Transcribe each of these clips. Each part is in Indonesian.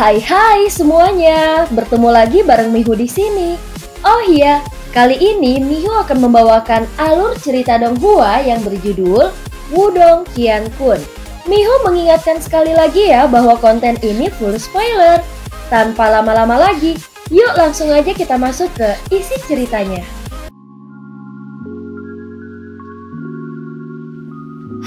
Hai semuanya, bertemu lagi bareng Mihu di sini. Oh iya, kali ini Mihu akan membawakan alur cerita Donghua yang berjudul Wudong Qiankun. Mihu mengingatkan sekali lagi ya bahwa konten ini full spoiler. Tanpa lama-lama lagi, yuk langsung aja kita masuk ke isi ceritanya.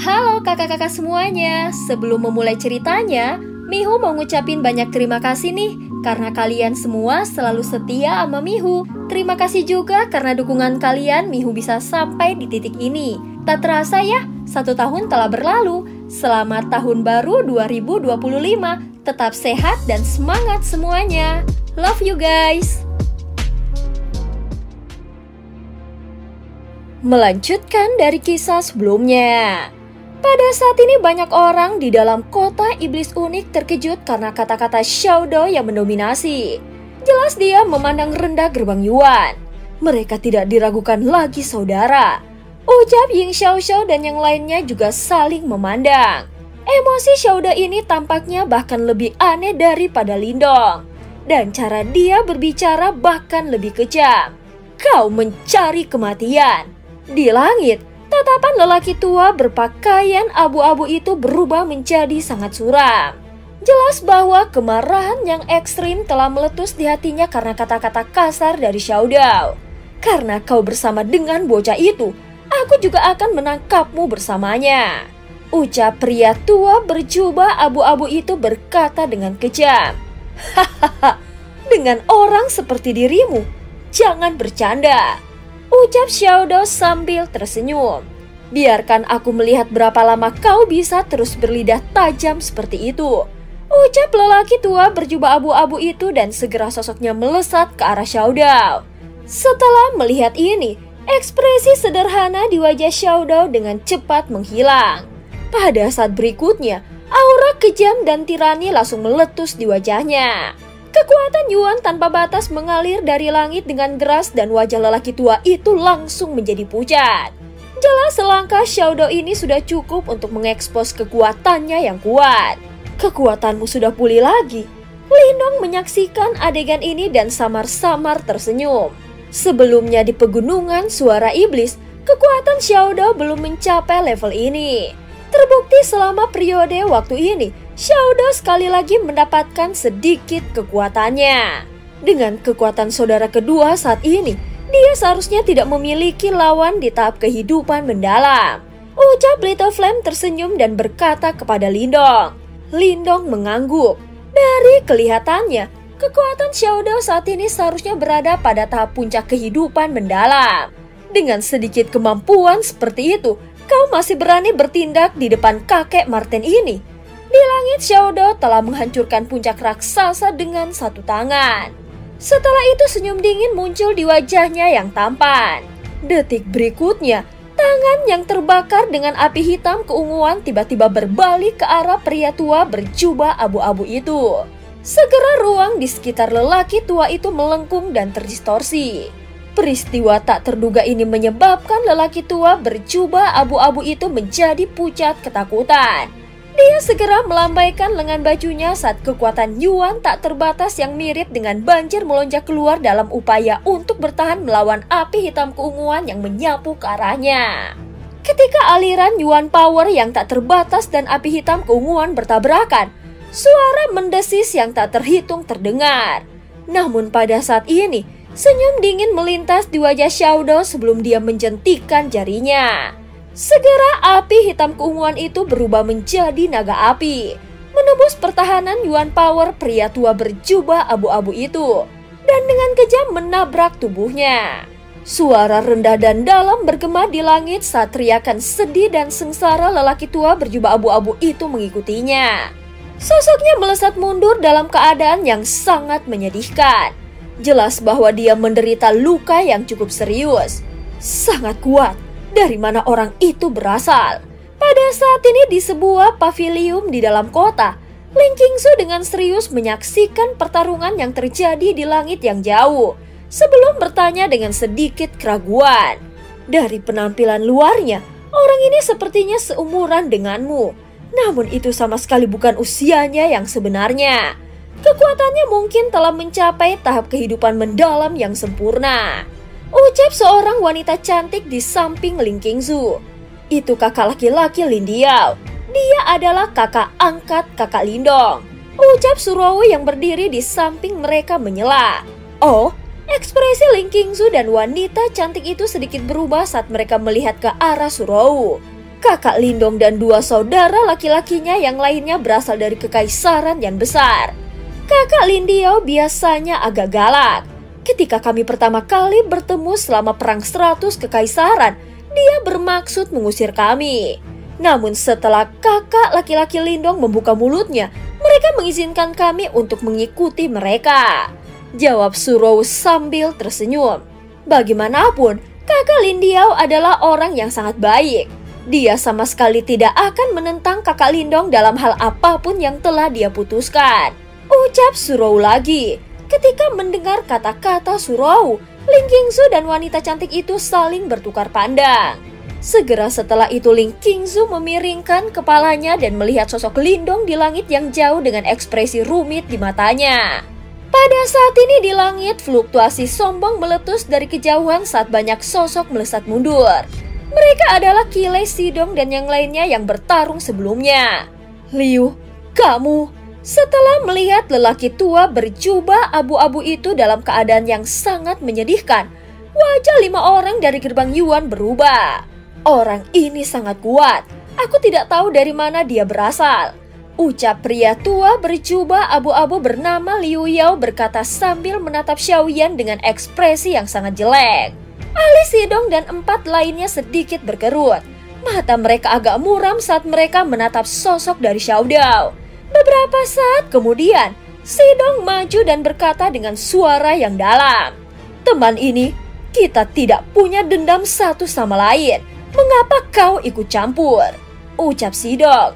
Halo kakak-kakak semuanya, sebelum memulai ceritanya, Mihu mau ngucapin banyak terima kasih nih karena kalian semua selalu setia sama Mihu. Terima kasih juga karena dukungan kalian Mihu bisa sampai di titik ini. Tak terasa ya, 1 tahun telah berlalu. Selamat tahun baru 2025. Tetap sehat dan semangat semuanya. Love you guys. Melanjutkan dari kisah sebelumnya. Pada saat ini banyak orang di dalam kota iblis unik terkejut karena kata-kata Xiaodo yang mendominasi. Jelas dia memandang rendah gerbang Yuan. Mereka tidak diragukan lagi saudara. Ucap Ying Xiaoxiao dan yang lainnya juga saling memandang. Emosi Xiaodo ini tampaknya bahkan lebih aneh daripada Lindong. Dan cara dia berbicara bahkan lebih kejam. Kau mencari kematian. Di langit, tatapan lelaki tua berpakaian abu-abu itu berubah menjadi sangat suram. Jelas bahwa kemarahan yang ekstrim telah meletus di hatinya karena kata-kata kasar dari Xiaodo. Karena kau bersama dengan bocah itu, aku juga akan menangkapmu bersamanya. Ucap pria tua berjubah abu-abu itu berkata dengan kejam. Hahaha, dengan orang seperti dirimu, jangan bercanda. Ucap Xiaodo sambil tersenyum. Biarkan aku melihat berapa lama kau bisa terus berlidah tajam seperti itu. Ucap lelaki tua berjubah abu-abu itu dan segera sosoknya melesat ke arah Xiaodo. Setelah melihat ini, ekspresi sederhana di wajah Xiaodo dengan cepat menghilang. Pada saat berikutnya, aura kejam dan tirani langsung meletus di wajahnya. Kekuatan Yuan tanpa batas mengalir dari langit dengan deras dan wajah lelaki tua itu langsung menjadi pucat. Jelas selangkah Xiaodo ini sudah cukup untuk mengekspos kekuatannya yang kuat. Kekuatanmu sudah pulih lagi. Lindong menyaksikan adegan ini dan samar-samar tersenyum. Sebelumnya di pegunungan suara iblis, kekuatan Xiaodo belum mencapai level ini. Terbukti selama periode waktu ini, Xiaodo sekali lagi mendapatkan sedikit kekuatannya. Dengan kekuatan saudara kedua saat ini, dia seharusnya tidak memiliki lawan di tahap kehidupan mendalam. Ucap Little Flame tersenyum dan berkata kepada Lindong. Lindong mengangguk. Dari kelihatannya, kekuatan Xiaodo saat ini seharusnya berada pada tahap puncak kehidupan mendalam. Dengan sedikit kemampuan seperti itu, kau masih berani bertindak di depan kakek Martin ini? Di langit Xiaodo telah menghancurkan puncak raksasa dengan 1 tangan. Setelah itu senyum dingin muncul di wajahnya yang tampan. Detik berikutnya, tangan yang terbakar dengan api hitam keunguan tiba-tiba berbalik ke arah pria tua berjubah abu-abu itu. Segera ruang di sekitar lelaki tua itu melengkung dan terdistorsi. Peristiwa tak terduga ini menyebabkan lelaki tua berjubah abu-abu itu menjadi pucat ketakutan. Dia segera melambaikan lengan bajunya saat kekuatan Yuan tak terbatas yang mirip dengan banjir melonjak keluar dalam upaya untuk bertahan melawan api hitam keunguan yang menyapu ke arahnya. Ketika aliran Yuan power yang tak terbatas dan api hitam keunguan bertabrakan, suara mendesis yang tak terhitung terdengar. Namun pada saat ini, senyum dingin melintas di wajah Xiaodo sebelum dia menjentikan jarinya. Segera api hitam keunguan itu berubah menjadi naga api, menembus pertahanan Yuan power pria tua berjubah abu-abu itu, dan dengan kejam menabrak tubuhnya. Suara rendah dan dalam bergema di langit saat teriakan sedih dan sengsara lelaki tua berjubah abu-abu itu mengikutinya. Sosoknya melesat mundur dalam keadaan yang sangat menyedihkan. Jelas bahwa dia menderita luka yang cukup serius. Sangat kuat. Dari mana orang itu berasal? Pada saat ini di sebuah pavilium di dalam kota, Ling Qingsu dengan serius menyaksikan pertarungan yang terjadi di langit yang jauh. Sebelum bertanya dengan sedikit keraguan. Dari penampilan luarnya, orang ini sepertinya seumuran denganmu. Namun itu sama sekali bukan usianya yang sebenarnya. Kekuatannya mungkin telah mencapai tahap kehidupan mendalam yang sempurna. Ucap seorang wanita cantik di samping Ling Qingzu. Itu kakak laki-laki Lin Diao. Dia adalah kakak angkat kakak Lindong. Ucap Surowu yang berdiri di samping mereka menyela. Oh, ekspresi Ling Qingzu dan wanita cantik itu sedikit berubah saat mereka melihat ke arah Surowu. Kakak Lindong dan dua saudara laki-lakinya yang lainnya berasal dari kekaisaran yang besar. Kakak Lin Diao biasanya agak galak. Ketika kami pertama kali bertemu selama Perang 100 Kekaisaran, dia bermaksud mengusir kami. Namun setelah kakak laki-laki Lindong membuka mulutnya, mereka mengizinkan kami untuk mengikuti mereka. Jawab Surowu sambil tersenyum. Bagaimanapun, kakak Lin Diao adalah orang yang sangat baik. Dia sama sekali tidak akan menentang kakak Lindong dalam hal apapun yang telah dia putuskan. Ucap Surowu lagi. Ketika mendengar kata-kata Surowu, Ling Qingzu dan wanita cantik itu saling bertukar pandang. Segera setelah itu Ling Qingzu memiringkan kepalanya dan melihat sosok Lindong di langit yang jauh dengan ekspresi rumit di matanya. Pada saat ini di langit, fluktuasi sombong meletus dari kejauhan saat banyak sosok melesat mundur. Mereka adalah Qilei, Xidong, dan yang lainnya yang bertarung sebelumnya. Liu, kamu... Setelah melihat lelaki tua berjubah abu-abu itu dalam keadaan yang sangat menyedihkan, wajah 5 orang dari gerbang Yuan berubah. Orang ini sangat kuat. Aku tidak tahu dari mana dia berasal. Ucap pria tua berjubah abu-abu bernama Liu Yao berkata sambil menatap Xiaoyan dengan ekspresi yang sangat jelek. Alis Xidong dan 4 lainnya sedikit berkerut. Mata mereka agak muram saat mereka menatap sosok dari Xiao Dao. Beberapa saat kemudian, Xidong maju dan berkata dengan suara yang dalam. Teman ini, kita tidak punya dendam satu sama lain. Mengapa kau ikut campur? Ucap Xidong.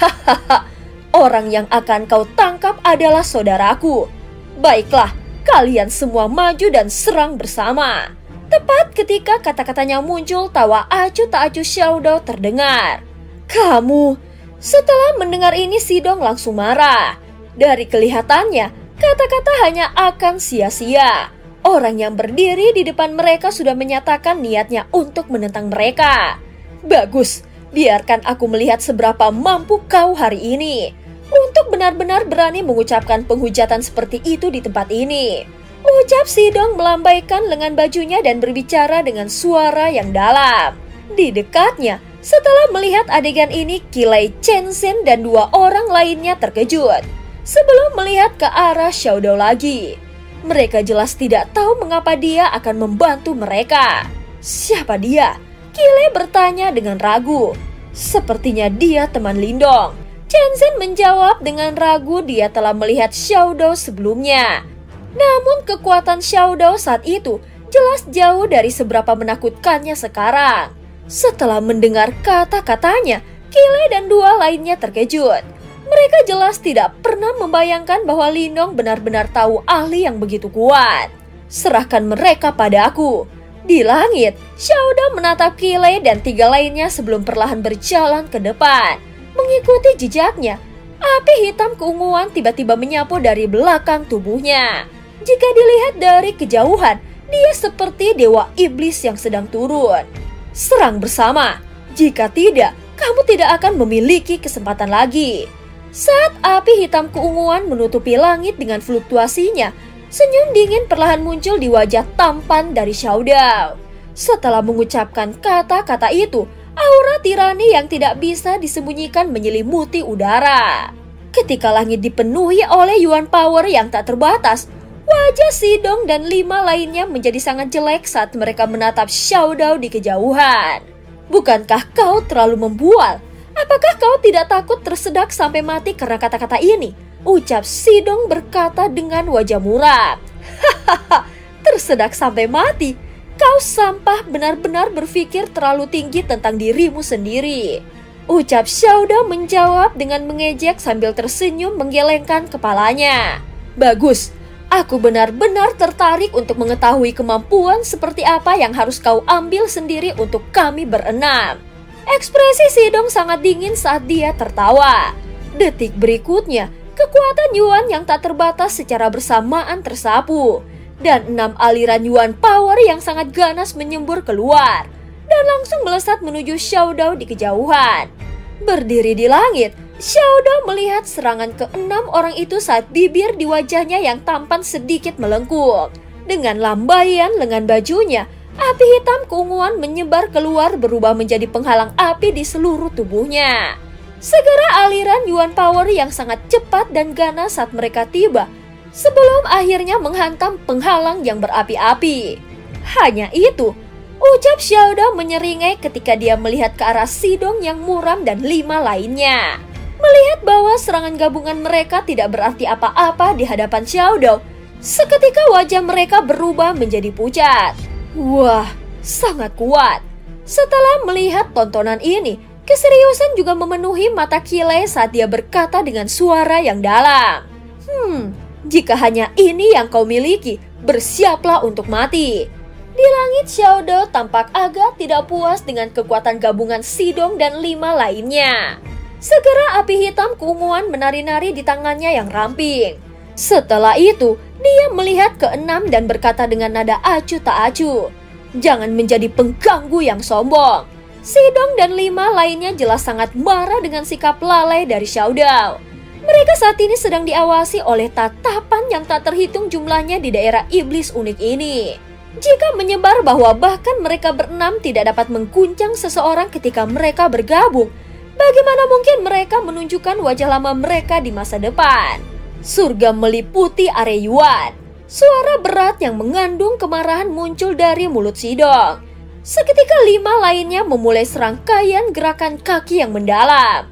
Hahaha, orang yang akan kau tangkap adalah saudaraku. Baiklah, kalian semua maju dan serang bersama. Tepat ketika kata-katanya muncul, tawa acuh tak acuh Xiao Dao terdengar. Kamu... Setelah mendengar ini Xidong langsung marah. Dari kelihatannya, kata-kata hanya akan sia-sia. Orang yang berdiri di depan mereka sudah menyatakan niatnya untuk menentang mereka. Bagus, biarkan aku melihat seberapa mampu kau hari ini. Untuk benar-benar berani mengucapkan penghujatan seperti itu di tempat ini. Ucap Xidong melambaikan lengan bajunya dan berbicara dengan suara yang dalam. Di dekatnya, setelah melihat adegan ini, Qilei, Chen Zhen, dan 2 orang lainnya terkejut. Sebelum melihat ke arah Xiao Dao lagi. Mereka jelas tidak tahu mengapa dia akan membantu mereka. Siapa dia? Qilei bertanya dengan ragu. Sepertinya dia teman Lindong. Chen Zhen menjawab dengan ragu dia telah melihat Xiao Dao sebelumnya. Namun kekuatan Xiao Dao saat itu jelas jauh dari seberapa menakutkannya sekarang. Setelah mendengar kata-katanya, Qilei dan 2 lainnya terkejut. Mereka jelas tidak pernah membayangkan bahwa Lindong benar-benar tahu ahli yang begitu kuat. Serahkan mereka padaku. Di langit, Xiao Dao menatap Qilei dan 3 lainnya sebelum perlahan berjalan ke depan. Mengikuti jejaknya, api hitam keunguan tiba-tiba menyapu dari belakang tubuhnya. Jika dilihat dari kejauhan, dia seperti dewa iblis yang sedang turun. Serang bersama. Jika tidak, kamu tidak akan memiliki kesempatan lagi. Saat api hitam keunguan menutupi langit dengan fluktuasinya, senyum dingin perlahan muncul di wajah tampan dari Xiao Dao. Setelah mengucapkan kata-kata itu, aura tirani yang tidak bisa disembunyikan menyelimuti udara. Ketika langit dipenuhi oleh Yuan Power yang tak terbatas, wajah Xidong dan 5 lainnya menjadi sangat jelek saat mereka menatap Xiao Dao di kejauhan. Bukankah kau terlalu membual? Apakah kau tidak takut tersedak sampai mati karena kata-kata ini? Ucap Xidong berkata dengan wajah muram. Hahaha, tersedak sampai mati? Kau sampah benar-benar berpikir terlalu tinggi tentang dirimu sendiri. Ucap Xiao Dao menjawab dengan mengejek sambil tersenyum menggelengkan kepalanya. Bagus. Aku benar-benar tertarik untuk mengetahui kemampuan seperti apa yang harus kau ambil sendiri untuk kami berenam. Ekspresi Xidong sangat dingin saat dia tertawa. Detik berikutnya, Kekuatan Yuan yang tak terbatas secara bersamaan tersapu, dan 6 aliran Yuan power yang sangat ganas menyembur keluar dan langsung melesat menuju Xiao Dao di kejauhan. Berdiri di langit, Xiao Dao melihat serangan ke-6 orang itu saat bibir di wajahnya yang tampan sedikit melengkung. Dengan lambaian lengan bajunya, api hitam keunguan menyebar keluar berubah menjadi penghalang api di seluruh tubuhnya. Segera aliran Yuan power yang sangat cepat dan ganas saat mereka tiba, sebelum akhirnya menghantam penghalang yang berapi-api. Hanya itu, ucap Xiao Dao menyeringai ketika dia melihat ke arah Sidong yang muram dan 5 lainnya. Melihat bahwa serangan gabungan mereka tidak berarti apa-apa di hadapan Xiao Dao, seketika wajah mereka berubah menjadi pucat. Wah, sangat kuat. Setelah melihat tontonan ini, keseriusan juga memenuhi mata Kile saat dia berkata dengan suara yang dalam. Jika hanya ini yang kau miliki, bersiaplah untuk mati. Di langit, Xiao Dao tampak agak tidak puas dengan kekuatan gabungan Sidong dan 5 lainnya. Segera api hitam keunguan menari-nari di tangannya yang ramping. Setelah itu, dia melihat ke-6 dan berkata dengan nada acuh tak acuh, "Jangan menjadi pengganggu yang sombong." Sidong dan 5 lainnya jelas sangat marah dengan sikap lalai dari Xiao Dao. Mereka saat ini sedang diawasi oleh tatapan yang tak terhitung jumlahnya di daerah iblis unik ini. Jika menyebar bahwa bahkan mereka berenam tidak dapat mengguncang seseorang ketika mereka bergabung, bagaimana mungkin mereka menunjukkan wajah lama mereka di masa depan? Surga meliputi area Yuan. Suara berat yang mengandung kemarahan muncul dari mulut Sidong. Seketika 5 lainnya memulai serangkaian gerakan kaki yang mendalam.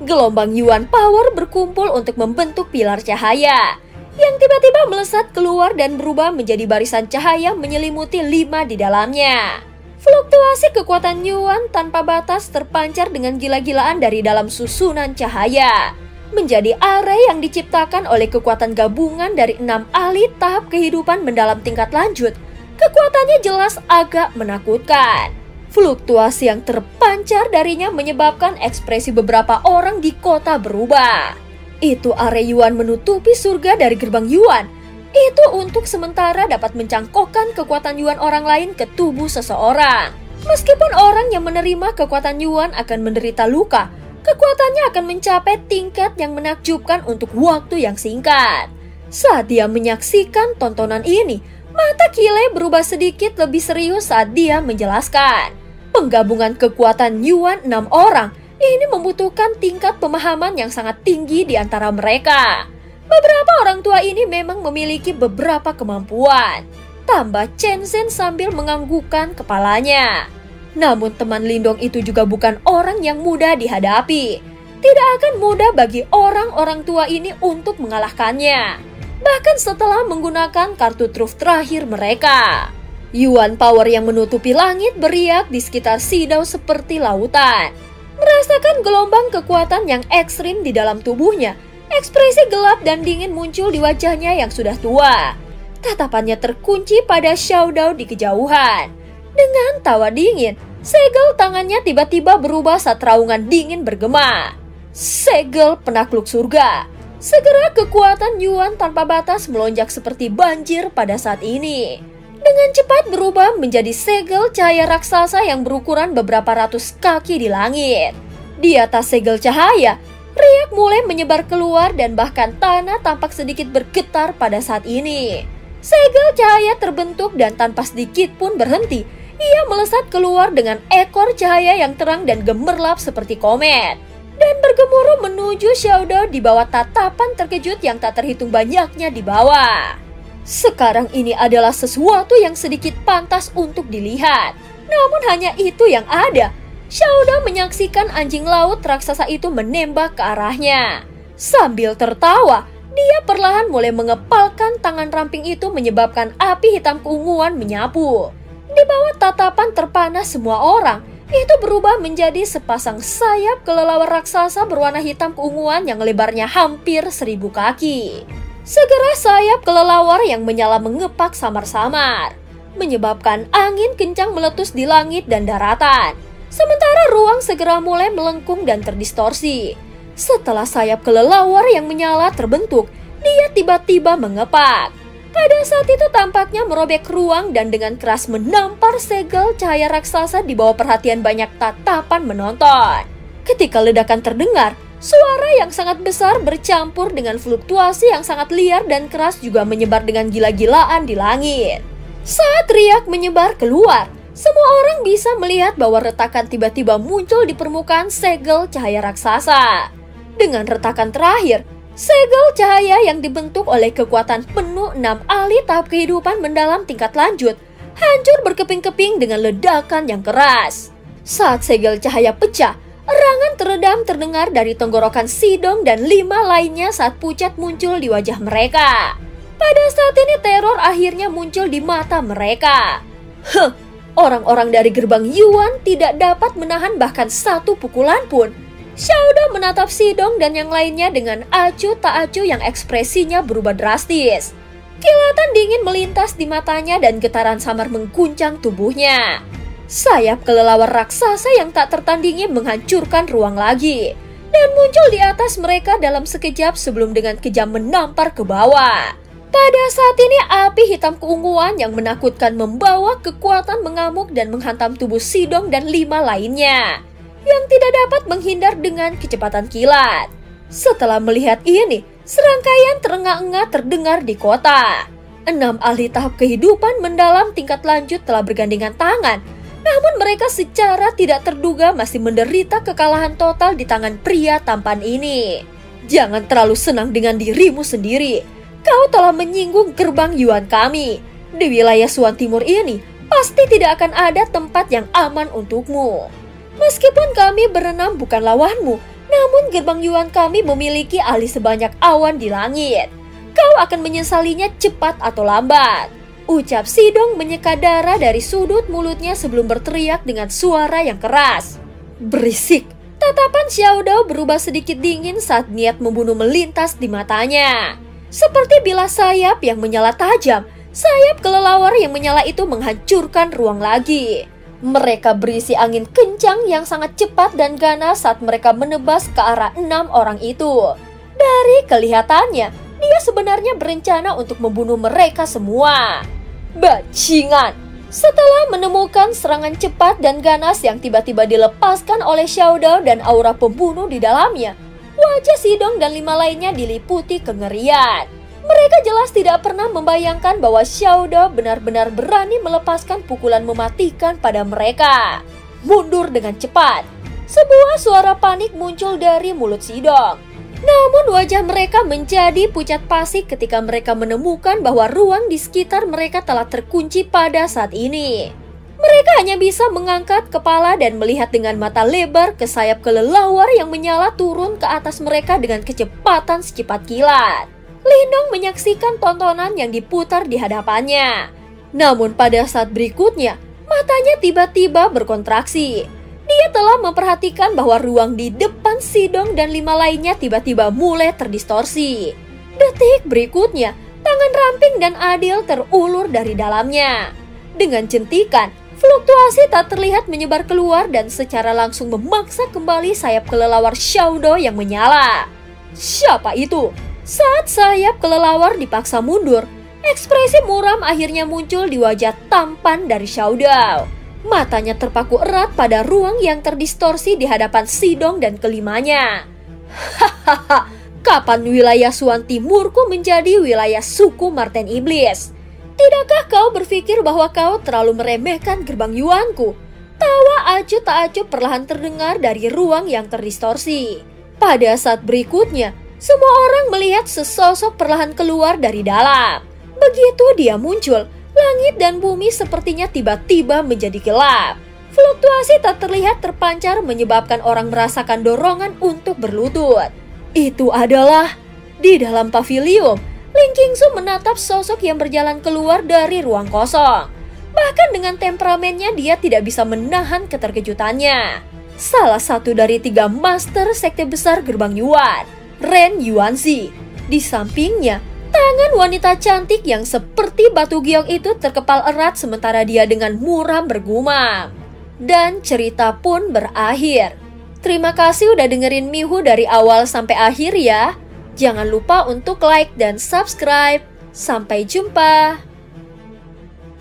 Gelombang Yuan power berkumpul untuk membentuk pilar cahaya yang tiba-tiba melesat keluar dan berubah menjadi barisan cahaya menyelimuti 5 di dalamnya. Fluktuasi kekuatan Yuan tanpa batas terpancar dengan gila-gilaan dari dalam susunan cahaya, menjadi area yang diciptakan oleh kekuatan gabungan dari 6 ahli tahap kehidupan mendalam tingkat lanjut. Kekuatannya jelas agak menakutkan. Fluktuasi yang terpancar darinya menyebabkan ekspresi beberapa orang di kota berubah. Itu area Yuan menutupi surga dari gerbang Yuan. Itu untuk sementara dapat mencangkokkan kekuatan Yuan orang lain ke tubuh seseorang. Meskipun orang yang menerima kekuatan Yuan akan menderita luka, kekuatannya akan mencapai tingkat yang menakjubkan untuk waktu yang singkat. Saat dia menyaksikan tontonan ini, mata Kile berubah sedikit lebih serius saat dia menjelaskan. Penggabungan kekuatan Yuan 6 orang ini membutuhkan tingkat pemahaman yang sangat tinggi di antara mereka. Beberapa orang tua ini memang memiliki beberapa kemampuan, tambah Chen Zhen sambil menganggukkan kepalanya. Namun teman Lindong itu juga bukan orang yang mudah dihadapi. Tidak akan mudah bagi orang-orang tua ini untuk mengalahkannya, bahkan setelah menggunakan kartu truf terakhir mereka. Yuan power yang menutupi langit beriak di sekitar Sidao seperti lautan. Merasakan gelombang kekuatan yang ekstrim di dalam tubuhnya, ekspresi gelap dan dingin muncul di wajahnya yang sudah tua. Tatapannya terkunci pada Xiao Dao di kejauhan. Dengan tawa dingin, segel tangannya tiba-tiba berubah saat raungan dingin bergema. Segel penakluk surga. Segera kekuatan Yuan tanpa batas melonjak seperti banjir pada saat ini. Dengan cepat berubah menjadi segel cahaya raksasa yang berukuran beberapa ratus kaki di langit. Di atas segel cahaya, riak mulai menyebar keluar dan bahkan tanah tampak sedikit bergetar pada saat ini. Segel cahaya terbentuk dan tanpa sedikit pun berhenti. Ia melesat keluar dengan ekor cahaya yang terang dan gemerlap seperti komet, dan bergemuruh menuju Xiao Dao di bawah tatapan terkejut yang tak terhitung banyaknya di bawah. Sekarang ini adalah sesuatu yang sedikit pantas untuk dilihat. Namun hanya itu yang ada. Xiao Dao menyaksikan anjing laut raksasa itu menembak ke arahnya. Sambil tertawa, dia perlahan mulai mengepalkan tangan ramping itu menyebabkan api hitam keunguan menyapu. Di bawah tatapan terpana semua orang, itu berubah menjadi sepasang sayap kelelawar raksasa berwarna hitam keunguan yang lebarnya hampir 1000 kaki. Segera sayap kelelawar yang menyala mengepak samar-samar, menyebabkan angin kencang meletus di langit dan daratan. Sementara ruang segera mulai melengkung dan terdistorsi. Setelah sayap kelelawar yang menyala terbentuk, dia tiba-tiba mengepak. Pada saat itu tampaknya merobek ruang dan dengan keras menampar segel cahaya raksasa di bawah perhatian banyak tatapan menonton. Ketika ledakan terdengar, suara yang sangat besar bercampur dengan fluktuasi yang sangat liar dan keras juga menyebar dengan gila-gilaan di langit. Saat riak menyebar keluar, semua orang bisa melihat bahwa retakan tiba-tiba muncul di permukaan segel cahaya raksasa. Dengan retakan terakhir, segel cahaya yang dibentuk oleh kekuatan penuh 6 ahli tahap kehidupan mendalam tingkat lanjut hancur berkeping-keping dengan ledakan yang keras. Saat segel cahaya pecah, erangan teredam terdengar dari tenggorokan Sidong dan 5 lainnya saat pucat muncul di wajah mereka. Pada saat ini teror akhirnya muncul di mata mereka. Orang-orang dari gerbang Yuan tidak dapat menahan bahkan satu pukulan pun. Xiaodo menatap Sidong dan yang lainnya dengan acuh tak acuh yang ekspresinya berubah drastis. Kilatan dingin melintas di matanya dan getaran samar mengguncang tubuhnya. Sayap kelelawar raksasa yang tak tertandingi menghancurkan ruang lagi dan muncul di atas mereka dalam sekejap sebelum dengan kejam menampar ke bawah. Pada saat ini api hitam keunguan yang menakutkan membawa kekuatan mengamuk dan menghantam tubuh Sidong dan 5 lainnya yang tidak dapat menghindar dengan kecepatan kilat. Setelah melihat ini, serangkaian terengah-engah terdengar di kota. 6 ahli tahap kehidupan mendalam tingkat lanjut telah bergandengan tangan, namun mereka secara tidak terduga masih menderita kekalahan total di tangan pria tampan ini. Jangan terlalu senang dengan dirimu sendiri. Kau telah menyinggung gerbang Yuan kami. Di wilayah Suan Timur ini, pasti tidak akan ada tempat yang aman untukmu. Meskipun kami berenam bukan lawanmu, namun gerbang Yuan kami memiliki ahli sebanyak awan di langit. Kau akan menyesalinya cepat atau lambat. Ucap Sidong menyeka darah dari sudut mulutnya sebelum berteriak dengan suara yang keras. Berisik. Tatapan Xiaodo berubah sedikit dingin saat niat membunuh melintas di matanya. Seperti bilah sayap yang menyala tajam, sayap kelelawar yang menyala itu menghancurkan ruang lagi. Mereka berisi angin kencang yang sangat cepat dan ganas saat mereka menebas ke arah 6 orang itu. Dari kelihatannya, dia sebenarnya berencana untuk membunuh mereka semua. Bajingan! Setelah menemukan serangan cepat dan ganas yang tiba-tiba dilepaskan oleh Xiaodo dan aura pembunuh di dalamnya, wajah Sidong dan 5 lainnya diliputi kengerian. Mereka jelas tidak pernah membayangkan bahwa Xiaodo benar-benar berani melepaskan pukulan mematikan pada mereka. Mundur dengan cepat. Sebuah suara panik muncul dari mulut Sidong. Namun wajah mereka menjadi pucat pasi ketika mereka menemukan bahwa ruang di sekitar mereka telah terkunci pada saat ini. Mereka hanya bisa mengangkat kepala dan melihat dengan mata lebar ke sayap kelelawar yang menyala turun ke atas mereka dengan kecepatan secepat kilat. Lindong menyaksikan tontonan yang diputar di hadapannya. Namun pada saat berikutnya, matanya tiba-tiba berkontraksi. Dia telah memperhatikan bahwa ruang di depan Sidong dan 5 lainnya tiba-tiba mulai terdistorsi. Detik berikutnya, tangan ramping dan adil terulur dari dalamnya. Dengan jentikan, fluktuasi tak terlihat menyebar keluar dan secara langsung memaksa kembali sayap kelelawar Xiaodo yang menyala. Siapa itu? Saat sayap kelelawar dipaksa mundur, ekspresi muram akhirnya muncul di wajah tampan dari Xiaodo. Matanya terpaku erat pada ruang yang terdistorsi di hadapan Sidong dan kelimanya. Hahaha, kapan wilayah Suan Timurku menjadi wilayah suku Marten Iblis? Tidakkah kau berpikir bahwa kau terlalu meremehkan gerbang Yuanku? Tawa acuh tak acuh perlahan terdengar dari ruang yang terdistorsi. Pada saat berikutnya, semua orang melihat sesosok perlahan keluar dari dalam. Begitu dia muncul, langit dan bumi sepertinya tiba-tiba menjadi gelap. Fluktuasi tak terlihat terpancar menyebabkan orang merasakan dorongan untuk berlutut. Itu adalah di dalam pavilion. Ling Qingsu menatap sosok yang berjalan keluar dari ruang kosong. Bahkan dengan temperamennya dia tidak bisa menahan keterkejutannya. Salah satu dari 3 master sekte besar gerbang Yuan, Ren Yuanzi. Di sampingnya, tangan wanita cantik yang seperti batu giok itu terkepal erat sementara dia dengan muram bergumam. Dan cerita pun berakhir. Terima kasih udah dengerin Mihu dari awal sampai akhir ya. Jangan lupa untuk like dan subscribe. Sampai jumpa.